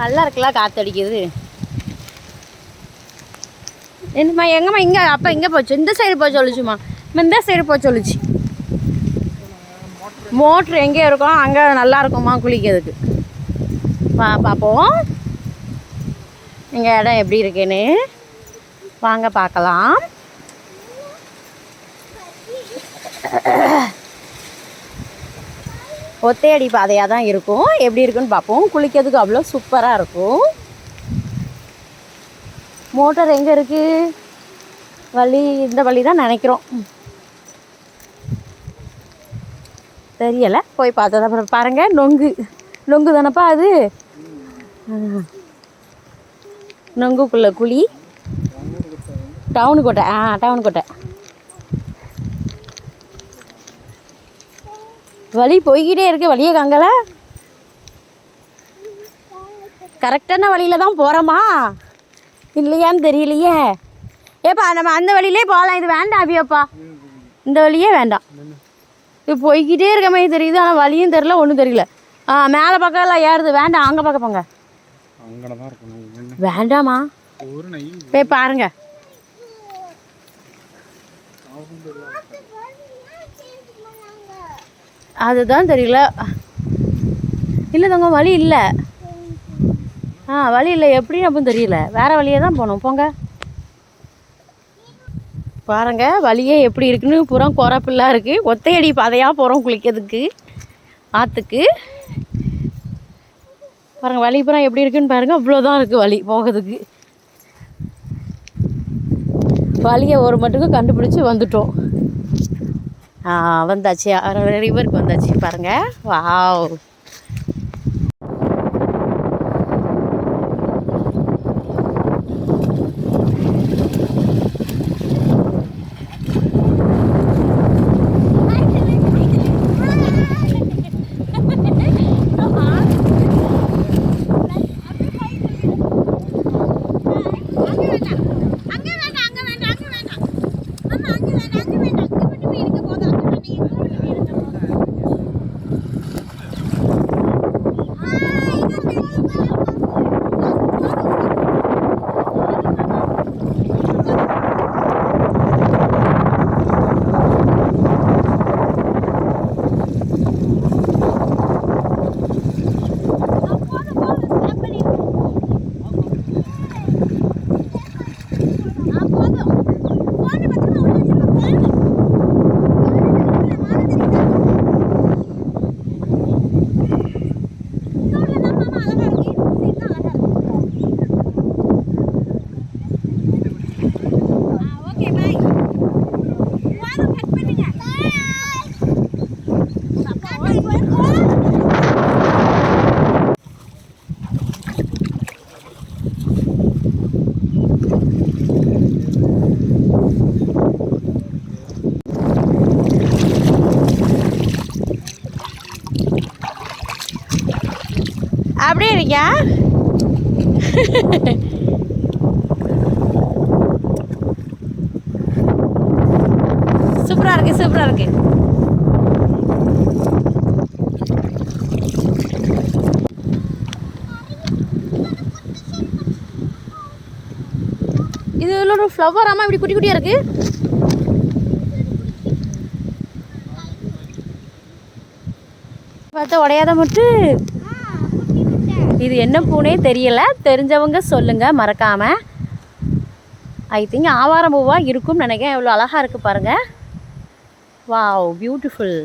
நல்லா இருக்குல்ல, காற்றடிக்குது. என்னம்மா எங்கம்மா இங்கே அப்போ இங்கே போச்சு, இந்த சைடு போய் சொல்லிச்சுமா, இந்த சைடு போய் சொல்லிச்சு. மோட்ரு எங்கே இருக்கும், அங்கே நல்லா இருக்குமா குளிக்கிறதுக்கு. பார்ப்போம் இங்கே இடம் எப்படி இருக்குன்னு. வாங்க பார்க்கலாம். ஒத்தையடி பாதையாக தான் இருக்கும். எப்படி இருக்குன்னு பார்ப்போம். குளிக்கிறதுக்கு அவ்வளோ சூப்பராக இருக்கும். மோட்டர் எங்கே இருக்குது? வழி இந்த வழி தான் நினைக்கிறோம், தெரியலை. போய் பார்த்தா அப்புறம் பாருங்கள். நொங்கு தானப்பா அது. நொங்குக்குள்ளே குழி. டவுனு கோட்டை. டவுனு கோட்டை. வழி போய்கிட்டே இருக்குது. வழியே காங்கல. கரெக்டான வழியில் தான் போகிறோமா இல்லையான்னு தெரியலையே. ஏப்பா நம்ம அந்த வழியிலே போகலாம். இது வேண்டாம் அபியப்பா, இந்த வழியே வேண்டாம். இது போய்கிட்டே இருக்க மாதிரி தெரியுது, ஆனால் வழியும் தெரியல, ஒன்றும் தெரியல. மேலே பக்கம்லாம் ஏறுது. வேண்டாம், அங்கே பக்கம் போங்க. வேண்டாமா, போய் பாருங்க. அதுதான் தெரியல. இல்லை தங்க, வழி இல்லை. வழி இல்லை, எப்படி அப்படின்னு தெரியல. வேறு வழியே தான் போகணும். போங்க பாருங்க. வழியே எப்படி இருக்குன்னு புறம் குறப்பில்லாம் இருக்குது. ஒத்தையடி பாதையாக போகிறோம் குளிக்கிறதுக்கு ஆற்றுக்கு. பாருங்கள் வழி புறம் எப்படி இருக்குன்னு பாருங்கள். அவ்வளோதான் இருக்குது வழி போகிறதுக்கு. வழியை ஒரு மட்டுக்கும் கண்டுபிடிச்சி வந்துட்டோம். வந்தாச்சு, ரிவருக்கு வந்தாச்சு. பாருங்கள். வாவ், அப்படியே இருக்கியா? சூப்பராக இருக்கு, சூப்பராக இருக்கு. இது ஒரு ஃப்ளவர். ஆமாம், இப்படி குட்டி குட்டியாக இருக்கு. பார்த்தா உடையாத மட்டும். இது என்ன பூனே தெரியல, தெரிஞ்சவங்க சொல்லுங்கள் மறக்காமல். ஐ திங்க் ஆவாரம் பூவாக இருக்கும்னு நினைக்கிறேன். எவ்வளோ அழகாக இருக்குது பாருங்கள். Wow, beautiful.